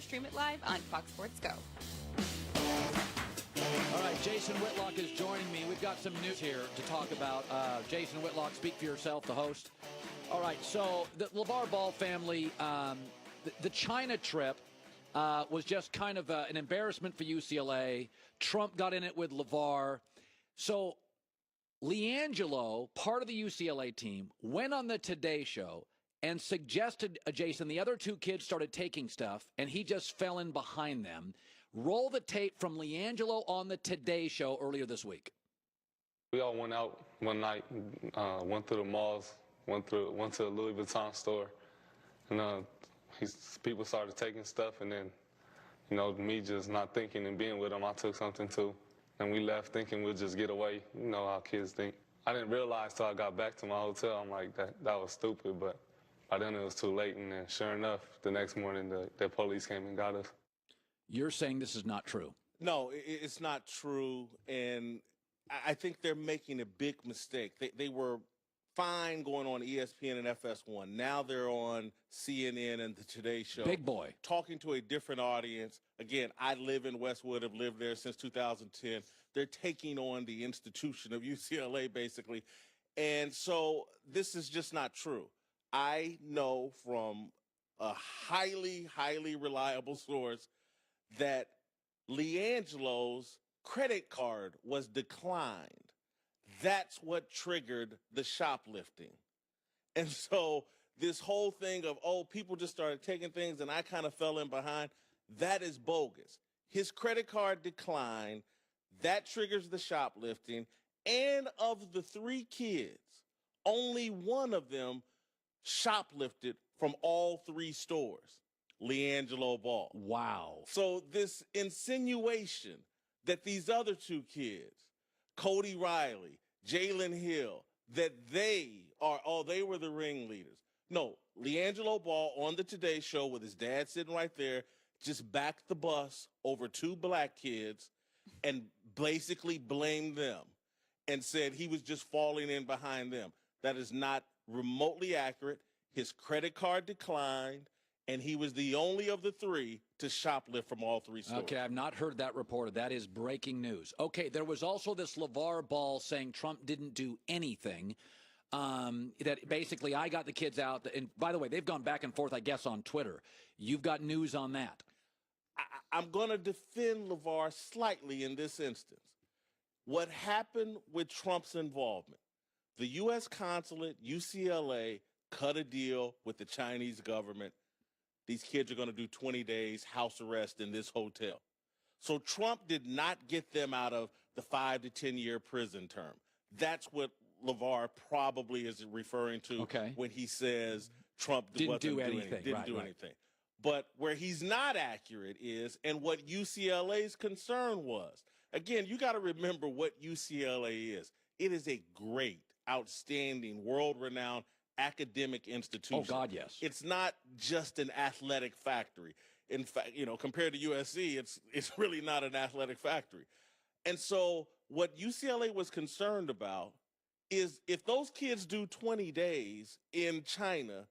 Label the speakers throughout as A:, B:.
A: stream it live on Fox Sports Go.
B: All right, Jason Whitlock is joining me. We've got some news here to talk about. Jason Whitlock, speak for yourself, the host. All right, so the LeVar Ball family, the China trip was just kind of an embarrassment for UCLA. Trump got in it with LeVar. So LiAngelo, part of the UCLA team, went on the Today Show and suggested, Jason, the other two kids started taking stuff, and he just fell in behind them. Roll the tape from LiAngelo on the Today Show earlier this week.
C: We all went out one night, went through the malls, went to the Louis Vuitton store, and people started taking stuff, and then, me just not thinking and being with them, I took something too, and we left thinking we'll just get away. You know how kids think. I didn't realize till I got back to my hotel. I'm like, that was stupid, but by then it was too late, and then sure enough, the next morning the police came and got us.
B: You're saying this is not true?
D: No, it's not true, and I think they're making a big mistake. They were fine going on ESPN and FS1. Now they're on CNN and the Today Show.
B: Big boy.
D: Talking to a different audience. Again, I live in Westwood, have lived there since 2010. They're taking on the institution of UCLA, basically. And so this is just not true. I know from a highly, highly reliable source that LiAngelo's credit card was declined. That's what triggered the shoplifting. And so this whole thing of, people just started taking things and I kind of fell in behind, that is bogus. His credit card declined, that triggers the shoplifting, and of the three kids, only one of them shoplifted from all three stores. LiAngelo Ball.
B: Wow.
D: So this insinuation that these other two kids, Cody Riley, Jalen Hill, that they were the ringleaders. No, LiAngelo Ball on the Today Show with his dad sitting right there, just backed the bus over two black kids and basically blamed them and said he was just falling in behind them. That is not remotely accurate. His credit card declined, and he was the only of the three to shoplift from all three stores.
B: Okay, I've not heard that reported. That is breaking news. Okay, there was also this LeVar Ball saying Trump didn't do anything. That basically I got the kids out. And by the way, they've gone back and forth, I guess, on Twitter. You've got news on that.
D: I'm going to defend LeVar slightly in this instance. What happened with Trump's involvement? The U.S. consulate, UCLA, cut a deal with the Chinese government. These kids are going to do 20 days house arrest in this hotel. So Trump did not get them out of the 5 to 10 year prison term. That's what LeVar probably is referring to when he says Trump didn't do anything. But where he's not accurate is, and what UCLA's concern was, again, you got to remember what UCLA is. It is a great, outstanding, world-renowned academic institution.
B: Oh, God, yes.
D: It's not just an athletic factory. In fact, compared to USC, it's really not an athletic factory. And so what UCLA was concerned about is if those kids do 20 days in China,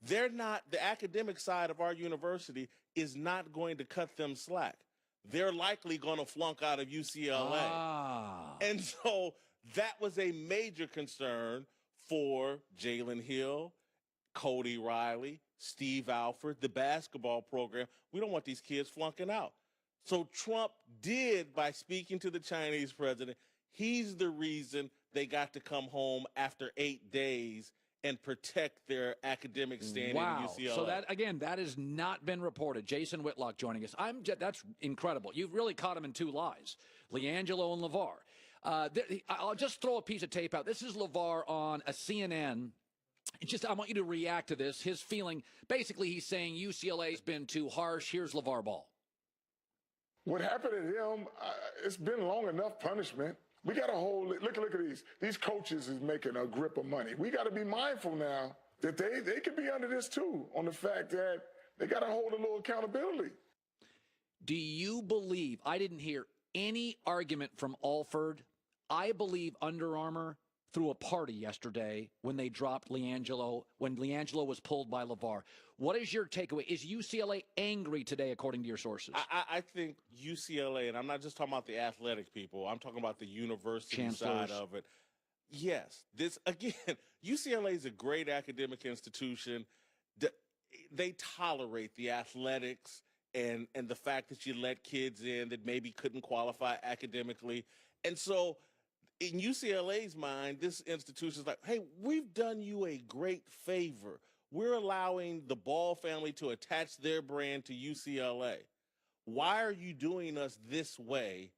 D: the academic side of our university is not going to cut them slack. They're likely going to flunk out of UCLA. And so that was a major concern for Jalen Hill, Cody Riley, Steve Alford, the basketball program. We don't want these kids flunking out. So Trump did, by speaking to the Chinese president, he's the reason they got to come home after 8 days and protect their academic standing at UCLA.
B: So that has not been reported. Jason Whitlock joining us. That's incredible. You've really caught him in two lies, LiAngelo and LeVar. I'll just throw a piece of tape out. This is LeVar on a CNN. I want you to react to this. His feeling, basically he's saying UCLA's been too harsh. Here's LeVar Ball.
E: What happened to him, it's been long enough punishment. We got to hold it. Look at these. These coaches is making a grip of money. We got to be mindful now that they could be under this too, on the fact that they got to hold a little accountability.
B: Do you believe, I didn't hear any argument from Alford. I believe Under Armour threw a party yesterday when they dropped LiAngelo, when LiAngelo was pulled by LeVar. What is your takeaway? Is UCLA angry today, according to your sources?
D: I think UCLA, and I'm not just talking about the athletic people, I'm talking about the university
B: Chancellors.
D: side of it. Yes, this again, UCLA is a great academic institution. They tolerate the athletics and the fact that you let kids in that maybe couldn't qualify academically. And so in UCLA's mind, this institution is like, hey, we've done you a great favor. We're allowing the Ball family to attach their brand to UCLA. Why are you doing us this way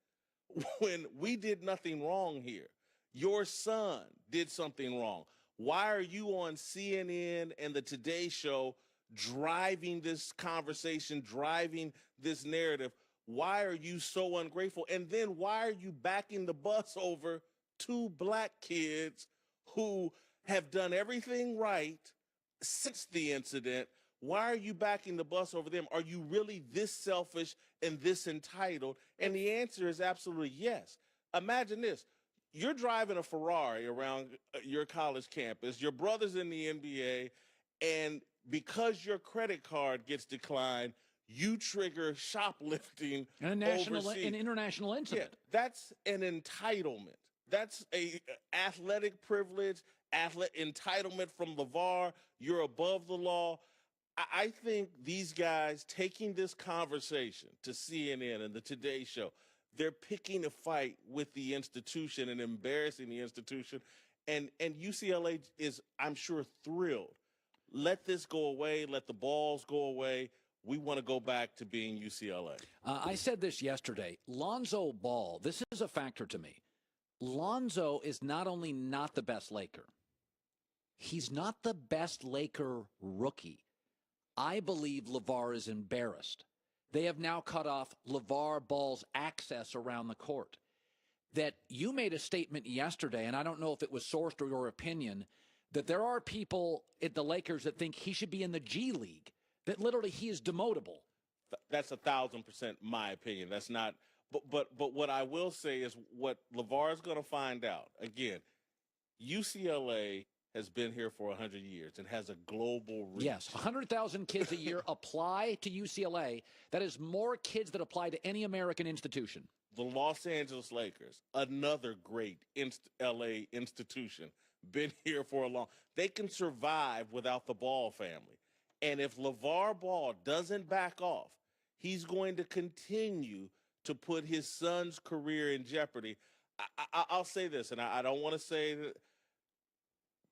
D: when we did nothing wrong here? Your son did something wrong. Why are you on CNN and the Today Show driving this conversation, driving this narrative? Why are you so ungrateful? And then why are you backing the bus over two black kids who have done everything right since the incident? Why are you backing the bus over them? Are you really this selfish and this entitled? And the answer is absolutely yes. Imagine this. You're driving a Ferrari around your college campus. Your brother's in the NBA, and because your credit card gets declined, you trigger shoplifting
B: And
D: overseas.
B: an international incident.
D: Yeah, that's an entitlement. That's a athletic privilege, entitlement from LeVar. You're above the law. I think these guys taking this conversation to CNN and the Today Show, they're picking a fight with the institution and embarrassing the institution. And UCLA is, I'm sure, thrilled. Let this go away. Let the balls go away. We want to go back to being UCLA.
B: I said this yesterday. Lonzo Ball, this is a factor to me. Lonzo is not only not the best Laker, he's not the best Laker rookie. I believe LeVar is embarrassed. They have now cut off LeVar Ball's access around the court. That you made a statement yesterday, and I don't know if it was sourced or your opinion, that there are people at the Lakers that think he should be in the G League, that literally he is demotable.
D: That's 1,000% my opinion. That's not, but what I will say is what LeVar is going to find out. Again, UCLA has been here for 100 years and has a global reach.
B: Yes, 100,000 kids a year apply to UCLA. That is more kids that apply to any American institution.
D: The Los Angeles Lakers, another great LA institution, been here for a long. They can survive without the Ball family. And if LeVar Ball doesn't back off, he's going to continue to put his son's career in jeopardy. I'll say this, and I don't want to say that.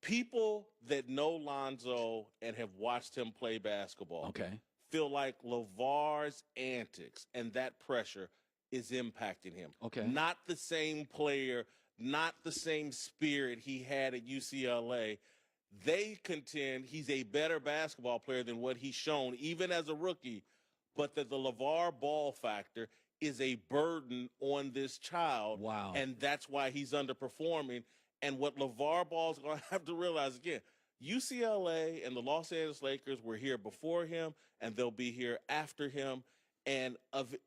D: People that know Lonzo and have watched him play basketball feel like LeVar's antics and that pressure is impacting him. Not the same player, not the same spirit he had at UCLA. They contend he's a better basketball player than what he's shown, even as a rookie, but that the LeVar Ball factor is a burden on this child.
B: Wow.
D: And that's why he's underperforming. And what LeVar Ball is going to have to realize, again, UCLA and the Los Angeles Lakers were here before him, and they'll be here after him. And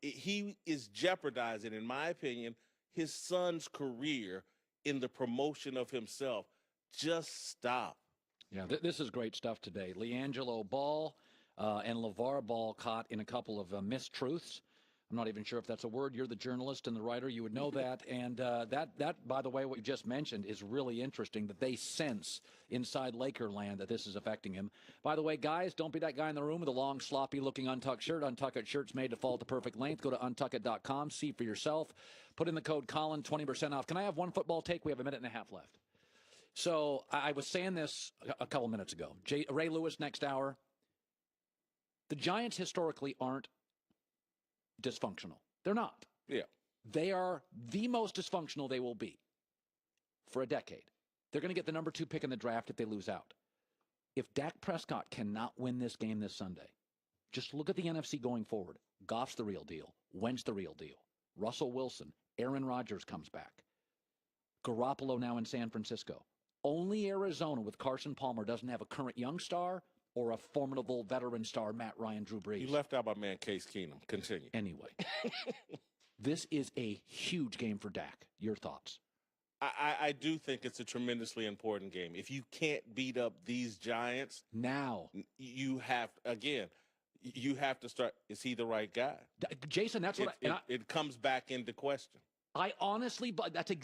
D: he is jeopardizing, in my opinion, his son's career in the promotion of himself. Just stop.
B: Yeah, this is great stuff today. LiAngelo Ball and LeVar Ball caught in a couple of mistruths. I'm not even sure if that's a word. You're the journalist and the writer. You would know that. And that, by the way, what you just mentioned is really interesting, that they sense inside Lakerland that this is affecting him. By the way, guys, don't be that guy in the room with a long, sloppy-looking untucked shirt. Untucked shirts made to fall at the perfect length. Go to untuckit.com. See for yourself. Put in the code Colin, 20% off. Can I have one football take? We have a minute and a half left. So I was saying this a couple minutes ago. Ray Lewis next hour. The Giants historically aren't dysfunctional. They're not.
D: Yeah.
B: They are the most dysfunctional they will be for a decade. They're going to get the number 2 pick in the draft if they lose out. If Dak Prescott cannot win this game this Sunday, just look at the NFC going forward. Goff's the real deal. Wentz the real deal. Russell Wilson. Aaron Rodgers comes back. Garoppolo now in San Francisco. Only Arizona with Carson Palmer doesn't have a current young star or a formidable veteran star, Matt Ryan, Drew Brees.
D: You left out my man Case Keenum. Continue.
B: Anyway, this is a huge game for Dak. Your thoughts?
D: I do think it's a tremendously important game. If you can't beat up these Giants,
B: now
D: you have, again, you have to start, is he the right guy?
B: Jason, that's what
D: It comes back into question.
B: I honestly, but that's exactly